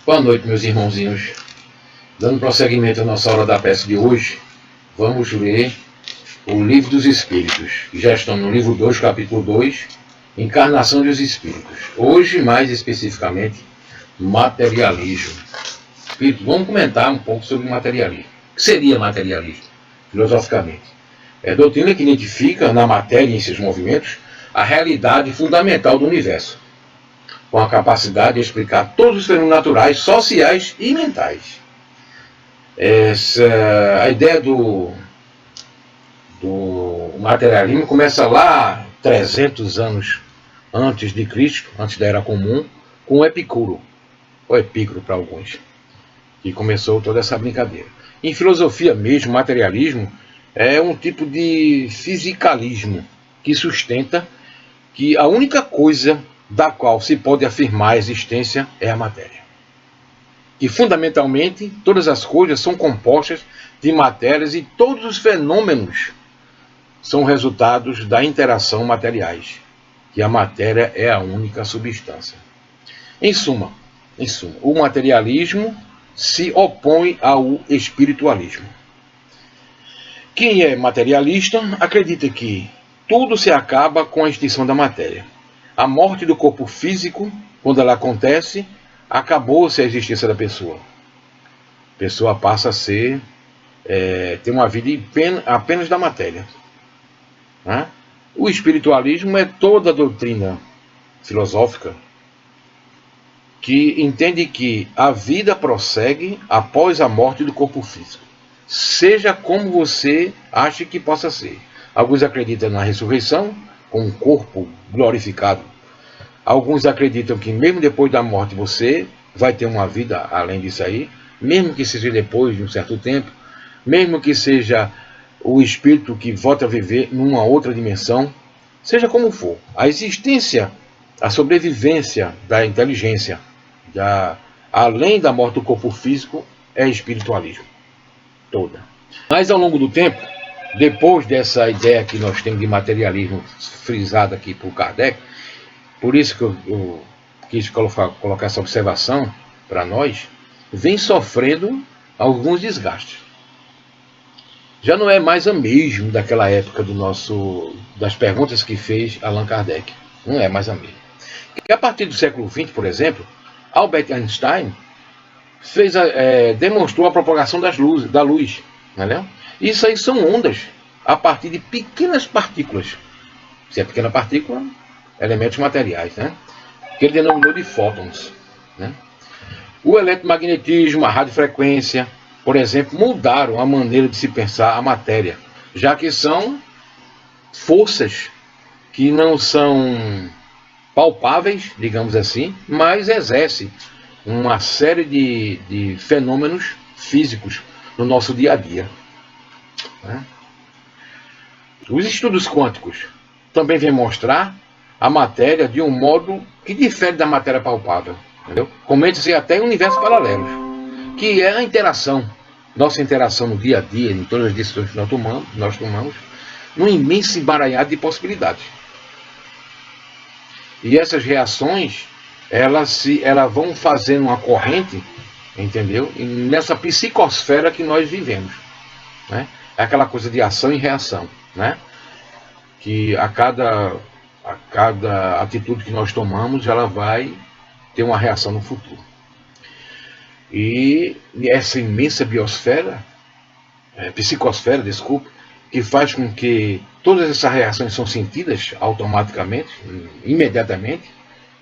Boa noite, meus irmãozinhos. Dando prosseguimento à nossa aula da peça de hoje, vamos ler o Livro dos Espíritos, que já estamos no livro 2, capítulo 2, Encarnação dos Espíritos. Hoje, mais especificamente, materialismo. Espírito, vamos comentar um pouco sobre materialismo. O que seria materialismo, filosoficamente? É a doutrina que identifica na matéria e em seus movimentos a realidade fundamental do universo, com a capacidade de explicar todos os fenômenos naturais, sociais e mentais. A ideia do materialismo começa lá 300 anos antes de Cristo, antes da Era Comum, com Epicuro, ou Epicuro para alguns, que começou toda essa brincadeira. Em filosofia mesmo, materialismo é um tipo de fisicalismo que sustenta que a única coisa da qual se pode afirmar a existência é a matéria. E, fundamentalmente, todas as coisas são compostas de matérias e todos os fenômenos são resultados da interação materiais, que a matéria é a única substância. Em suma, o materialismo se opõe ao espiritualismo. Quem é materialista acredita que tudo se acaba com a extinção da matéria. A morte do corpo físico, quando ela acontece, acabou-se a existência da pessoa. A pessoa passa a ser, ter uma vida apenas da matéria. Né? O espiritualismo é toda a doutrina filosófica que entende que a vida prossegue após a morte do corpo físico. Seja como você acha que possa ser. Alguns acreditam na ressurreição, com um corpo glorificado. Alguns acreditam que mesmo depois da morte você vai ter uma vida além disso aí, mesmo que seja depois de um certo tempo, mesmo que seja o espírito que volta a viver numa outra dimensão, seja como for. A existência, a sobrevivência da inteligência, além da morte do corpo físico, é espiritualismo. Toda. Mas ao longo do tempo, depois dessa ideia que nós temos de materialismo frisada aqui por Kardec, por isso que eu quis colocar essa observação para nós, vem sofrendo alguns desgastes. Já não é mais a mesma daquela época das perguntas que fez Allan Kardec. Não é mais a mesma. E a partir do século XX, por exemplo, Albert Einstein demonstrou a propagação da luz. Entendeu? Isso aí são ondas a partir de pequenas partículas. Se é pequena partícula, elementos materiais, né? Que ele denominou de fótons. Né? O eletromagnetismo, a radiofrequência, por exemplo, mudaram a maneira de se pensar a matéria, já que são forças que não são palpáveis, digamos assim, mas exercem uma série de fenômenos físicos no nosso dia a dia. Né? Os estudos quânticos também vêm mostrar a matéria de um modo que difere da matéria palpável. Comenta-se até em universos paralelos, que é a interação, nossa interação no dia a dia, em todas as decisões que nós tomamos, num imenso emaranhado de possibilidades. E essas reações, elas vão fazendo uma corrente, entendeu? E nessa psicosfera que nós vivemos. Né? É aquela coisa de ação e reação. Né? Que a cada atitude que nós tomamos, ela vai ter uma reação no futuro. E essa imensa psicosfera, que faz com que todas essas reações são sentidas automaticamente, imediatamente,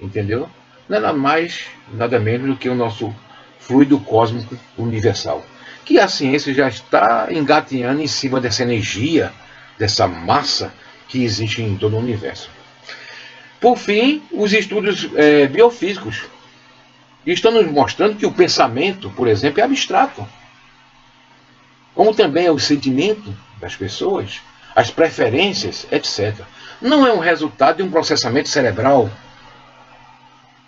entendeu? Nada mais, nada menos do que o nosso fluido cósmico universal. Que a ciência já está engatinhando em cima dessa energia, dessa massa que existe em todo o universo. Por fim, os estudos biofísicos estão nos mostrando que o pensamento, por exemplo, é abstrato. Como também é o sentimento das pessoas, as preferências, etc. Não é um resultado de um processamento cerebral.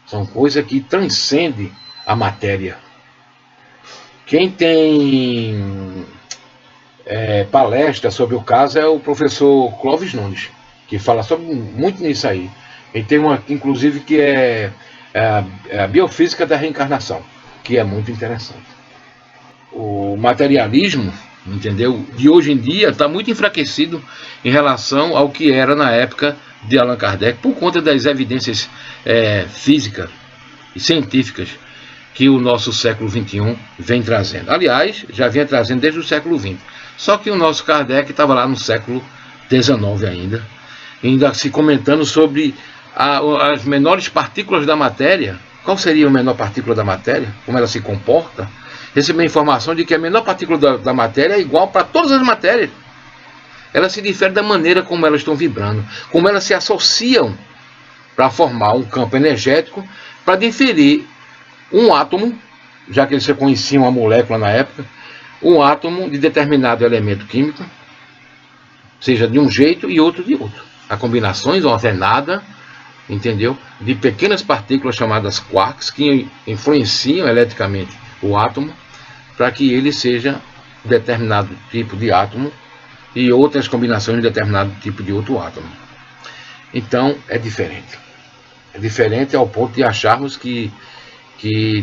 São coisas que transcendem a matéria. Quem tem palestra sobre o caso é o professor Clóvis Nunes, que fala muito nisso aí. Ele tem uma, inclusive, que é a biofísica da reencarnação, que é muito interessante. O materialismo, entendeu, de hoje em dia está muito enfraquecido em relação ao que era na época de Allan Kardec, por conta das evidências físicas e científicas que o nosso século XXI vem trazendo. Aliás, já vinha trazendo desde o século XX. Só que o nosso Kardec estava lá no século XIX ainda se comentando sobre as menores partículas da matéria. Qual seria a menor partícula da matéria? Como ela se comporta? Recebeu a informação de que a menor partícula da matéria é igual para todas as matérias. Ela se difere da maneira como elas estão vibrando, como elas se associam para formar um campo energético, para diferir um átomo, já que eles já conheciam a molécula na época, um átomo de determinado elemento químico, seja de um jeito e outro de outro. Há combinações alternadas, entendeu? De pequenas partículas chamadas quarks, que influenciam eletricamente o átomo, para que ele seja determinado tipo de átomo e outras combinações de determinado tipo de outro átomo. Então, é diferente. É diferente ao ponto de acharmos que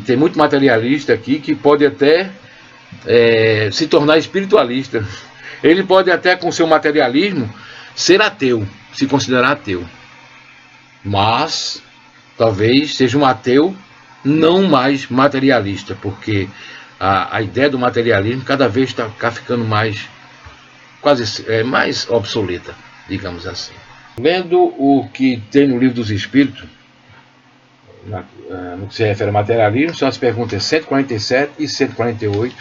tem muito materialista aqui que pode até se tornar espiritualista. Ele pode até, com seu materialismo, ser ateu, se considerar ateu. Mas, talvez seja um ateu não mais materialista, porque a ideia do materialismo cada vez está ficando mais obsoleta, digamos assim. Lendo o que tem no Livro dos Espíritos, no que se refere ao materialismo, são as perguntas 147 e 148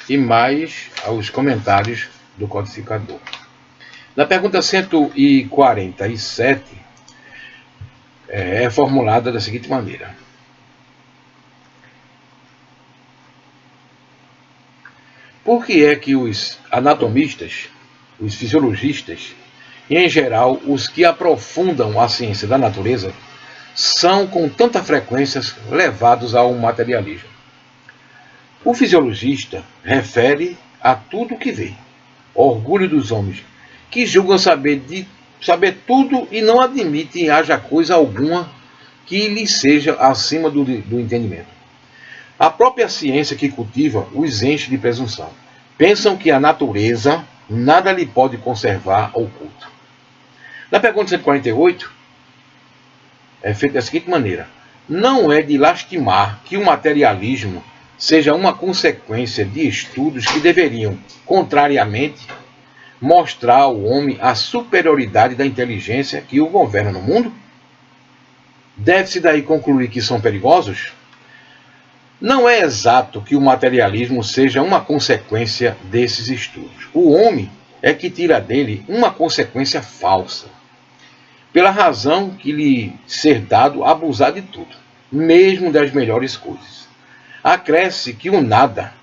e mais aos comentários do codificador. Na pergunta 147 é formulada da seguinte maneira: por que é que os anatomistas, os fisiologistas, e em geral os que aprofundam a ciência da natureza, são com tanta frequência levados ao materialismo? O fisiologista refere a tudo o que vê. Orgulho dos homens, que julgam saber tudo e não admitem haja coisa alguma que lhes seja acima do entendimento. A própria ciência que cultiva os enche de presunção. Pensam que a natureza nada lhe pode conservar oculto. Na pergunta 148, é feita da seguinte maneira: não é de lastimar que o materialismo seja uma consequência de estudos que deveriam, contrariamente, mostrar ao homem a superioridade da inteligência que o governa no mundo? Deve-se daí concluir que são perigosos? Não é exato que o materialismo seja uma consequência desses estudos. O homem é que tira dele uma consequência falsa, pela razão que lhe ser dado abusar de tudo, mesmo das melhores coisas. Acresce que o nada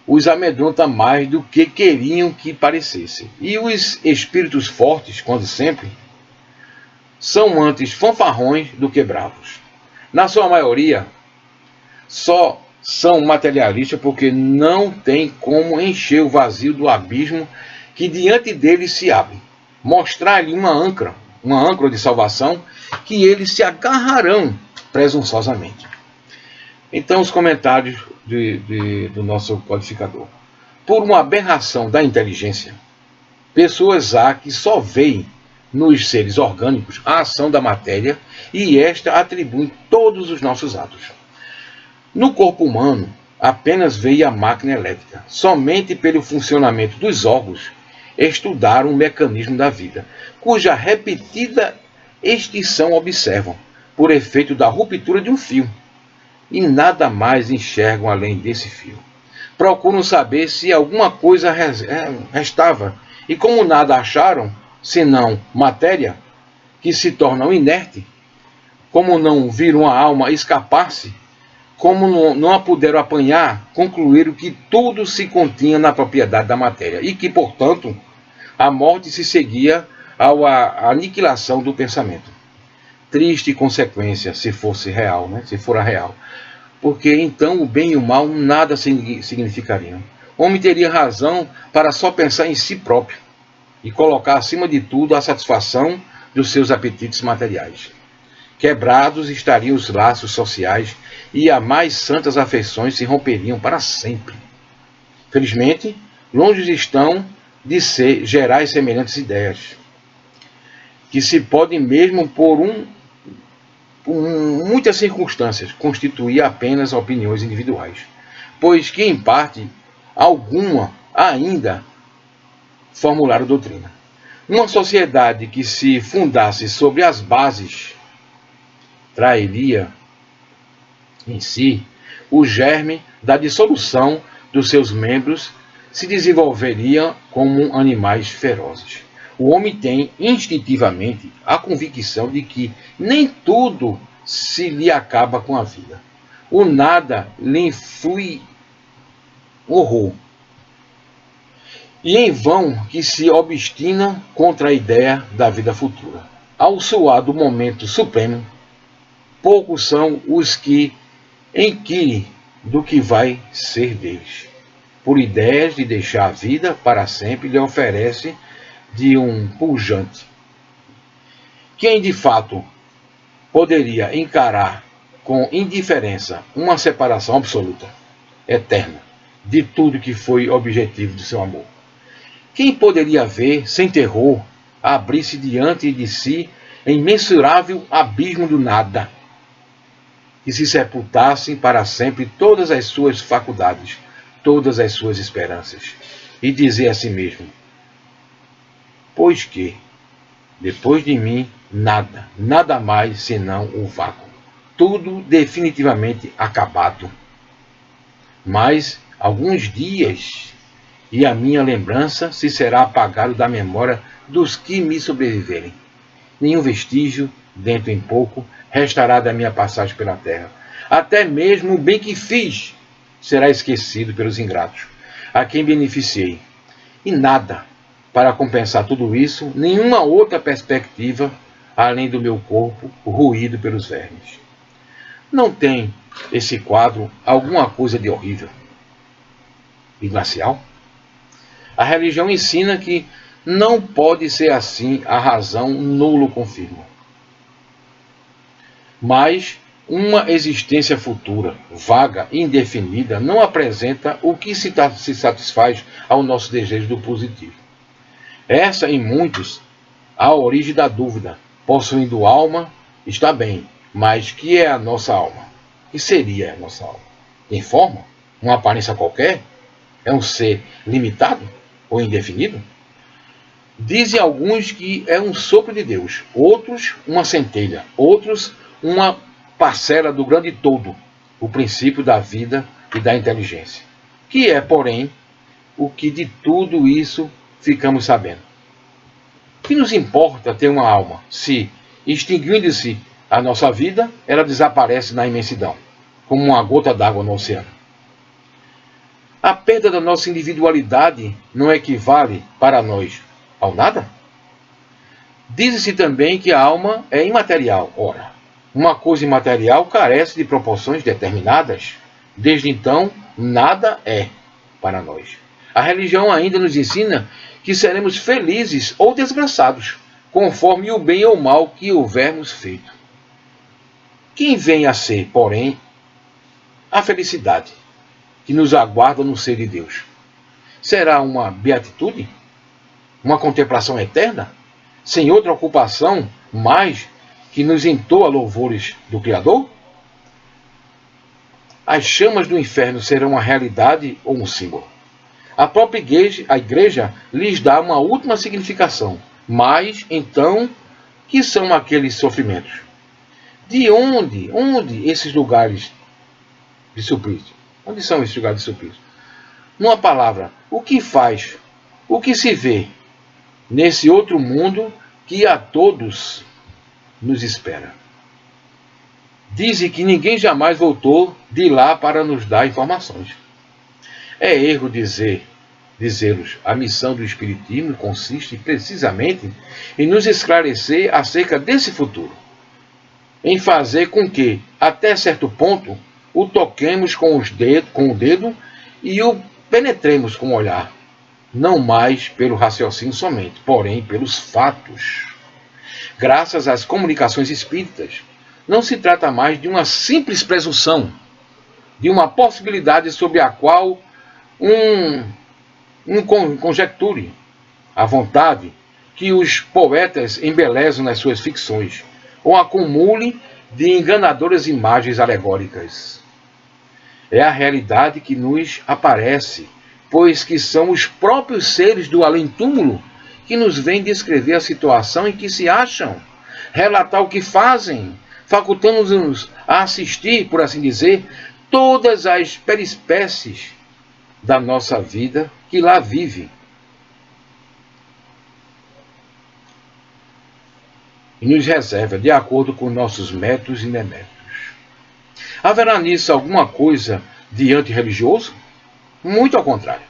os amedronta mais do que queriam que parecesse. E os espíritos fortes, quando sempre, são antes fanfarrões do que bravos. Na sua maioria, só são materialistas porque não tem como encher o vazio do abismo que diante deles se abre. Mostrar-lhe uma âncora de salvação, que eles se agarrarão presunçosamente. Então, os comentários do nosso codificador. Por uma aberração da inteligência, pessoas há que só veem nos seres orgânicos a ação da matéria e esta atribui todos os nossos atos. No corpo humano, apenas veio a máquina elétrica. Somente pelo funcionamento dos órgãos estudaram o mecanismo da vida, cuja repetida extinção observam, por efeito da ruptura de um fio, e nada mais enxergam além desse fio. Procuram saber se alguma coisa restava, e como nada acharam, senão matéria, que se torna inerte, como não viram a alma escapar-se, como não a puderam apanhar, concluíram que tudo se continha na propriedade da matéria, e que, portanto, a morte se seguia à aniquilação do pensamento. Triste consequência, se fosse real, se fora real. Porque então o bem e o mal nada significariam. O homem teria razão para só pensar em si próprio e colocar acima de tudo a satisfação dos seus apetites materiais. Quebrados estariam os laços sociais e as mais santas afeições se romperiam para sempre. Felizmente, longe estão de ser gerais semelhantes ideias, que se podem mesmo por muitas circunstâncias constituir apenas opiniões individuais, pois que em parte alguma ainda formularam doutrina. Uma sociedade que se fundasse sobre as bases trairia em si o germe da dissolução dos seus membros, se desenvolveria como animais ferozes. O homem tem instintivamente a convicção de que nem tudo se lhe acaba com a vida. O nada lhe influi horror. E em vão que se obstina contra a ideia da vida futura. Ao soar do momento supremo, poucos são os que inquirem do que vai ser deles. Por ideias de deixar a vida para sempre lhe oferece de um pujante. Quem de fato poderia encarar com indiferença uma separação absoluta, eterna, de tudo que foi objetivo do seu amor? Quem poderia ver, sem terror, abrir-se diante de si imensurável abismo do nada, que se sepultassem para sempre todas as suas faculdades, todas as suas esperanças, e dizer a si mesmo: pois que, depois de mim, nada, nada mais senão o vácuo, tudo definitivamente acabado. Mas alguns dias, e a minha lembrança se será apagada da memória dos que me sobreviverem. Nenhum vestígio, dentro em pouco, restará da minha passagem pela terra. Até mesmo o bem que fiz será esquecido pelos ingratos, a quem beneficiei. E nada, para compensar tudo isso, nenhuma outra perspectiva, além do meu corpo roído pelos vermes. Não tem esse quadro alguma coisa de horrível e glacial? A religião ensina que não pode ser assim, a razão nulo confirma. Mas uma existência futura, vaga, indefinida, não apresenta o que se satisfaz ao nosso desejo do positivo. Essa, em muitos, a origem da dúvida. Possuindo alma, está bem, mas que é a nossa alma? Que seria a nossa alma? Tem forma? Uma aparência qualquer? É um ser limitado ou indefinido? Dizem alguns que é um sopro de Deus, outros uma centelha, outros uma parcela do grande todo, o princípio da vida e da inteligência, que é, porém, o que de tudo isso ficamos sabendo. O que nos importa ter uma alma, se, extinguindo-se a nossa vida, ela desaparece na imensidão, como uma gota d'água no oceano? A perda da nossa individualidade não equivale para nós ao nada? Diz-se também que a alma é imaterial. Ora, uma coisa imaterial carece de proporções determinadas. Desde então, nada é para nós. A religião ainda nos ensina que seremos felizes ou desgraçados, conforme o bem ou mal que houvermos feito. Quem vem a ser, porém, a felicidade que nos aguarda no ser de Deus? Será uma beatitude? Uma contemplação eterna? Sem outra ocupação mais que nos entoa louvores do Criador? As chamas do inferno serão uma realidade ou um símbolo? A própria igreja lhes dá uma última significação. Mas, então, que são aqueles sofrimentos? De onde esses lugares de suplício? Onde são esses lugares de suplício? Numa palavra, o que faz, o que se vê nesse outro mundo que a todos nos espera? Dizem que ninguém jamais voltou de lá para nos dar informações. É erro dizê-los. A missão do Espiritismo consiste precisamente em nos esclarecer acerca desse futuro, em fazer com que, até certo ponto, o toquemos com o dedo e o penetremos com o olhar, não mais pelo raciocínio somente, porém pelos fatos. Graças às comunicações espíritas, não se trata mais de uma simples presunção, de uma possibilidade sobre a qual conjecture à vontade que os poetas embelezam nas suas ficções, ou acumule de enganadoras imagens alegóricas. É a realidade que nos aparece, pois que são os próprios seres do além-túmulo que nos vêm descrever a situação em que se acham, relatar o que fazem, facultando-nos a assistir, por assim dizer, todas as peripécias da nossa vida que lá vive. E nos reserva de acordo com nossos métodos e demétrios. Haverá nisso alguma coisa de antirreligioso? Muito ao contrário.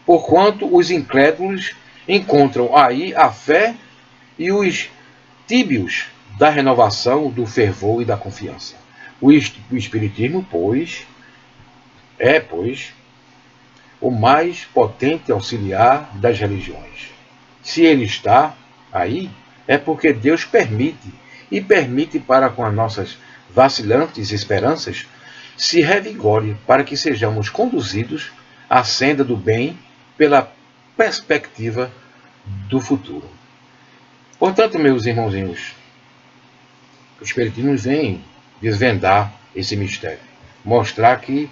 Porquanto os incrédulos encontram aí a fé e os tíbios da renovação, do fervor e da confiança. O Espiritismo, pois, é o mais potente auxiliar das religiões. Se ele está aí, é porque Deus permite, e permite para com as nossas vacilantes esperanças, se revigore para que sejamos conduzidos à senda do bem pela perspectiva do futuro. Portanto, meus irmãozinhos, o Espiritismo vem desvendar esse mistério, mostrar que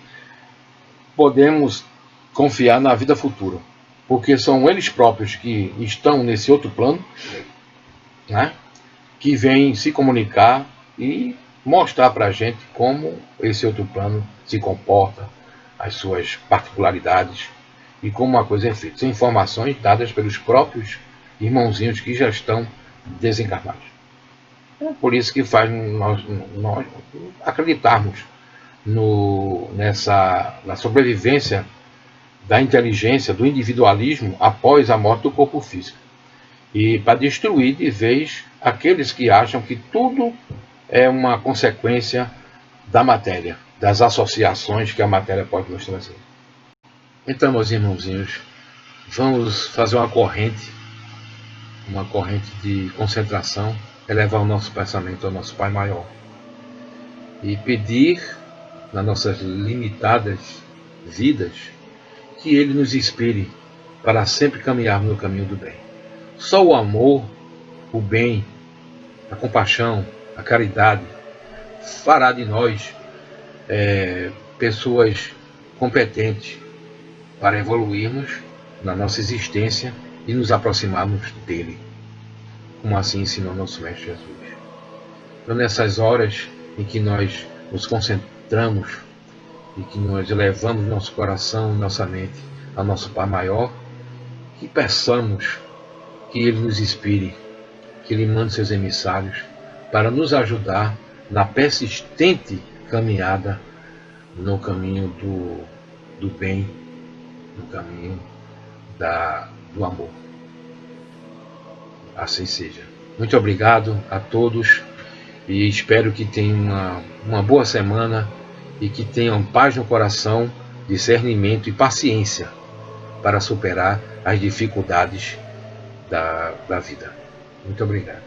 podemos confiar na vida futura, porque são eles próprios que estão nesse outro plano, né, que vêm se comunicar e mostrar para a gente como esse outro plano se comporta, as suas particularidades e como a coisa é feita. São informações dadas pelos próprios irmãozinhos que já estão desencarnados. É por isso que faz nós acreditarmos na sobrevivência da inteligência, do individualismo após a morte do corpo físico. E para destruir de vez aqueles que acham que tudo é uma consequência da matéria, das associações que a matéria pode nos trazer. Então, meus irmãozinhos, vamos fazer uma corrente de concentração, elevar o nosso pensamento ao nosso Pai Maior e pedir, nas nossas limitadas vidas, que Ele nos inspire para sempre caminharmos no caminho do bem. Só o amor, o bem, a compaixão, a caridade fará de nós pessoas competentes para evoluirmos na nossa existência e nos aproximarmos dele, como assim ensinou nosso Mestre Jesus. Então, nessas horas em que nós nos concentramos e que nós elevamos nosso coração, nossa mente ao nosso Pai Maior, que peçamos que Ele nos inspire, que Ele mande seus emissários para nos ajudar na persistente caminhada no caminho do bem, no caminho do amor. Assim seja. Muito obrigado a todos e espero que tenham uma boa semana e que tenham paz no coração, discernimento e paciência para superar as dificuldades da vida. Muito obrigado.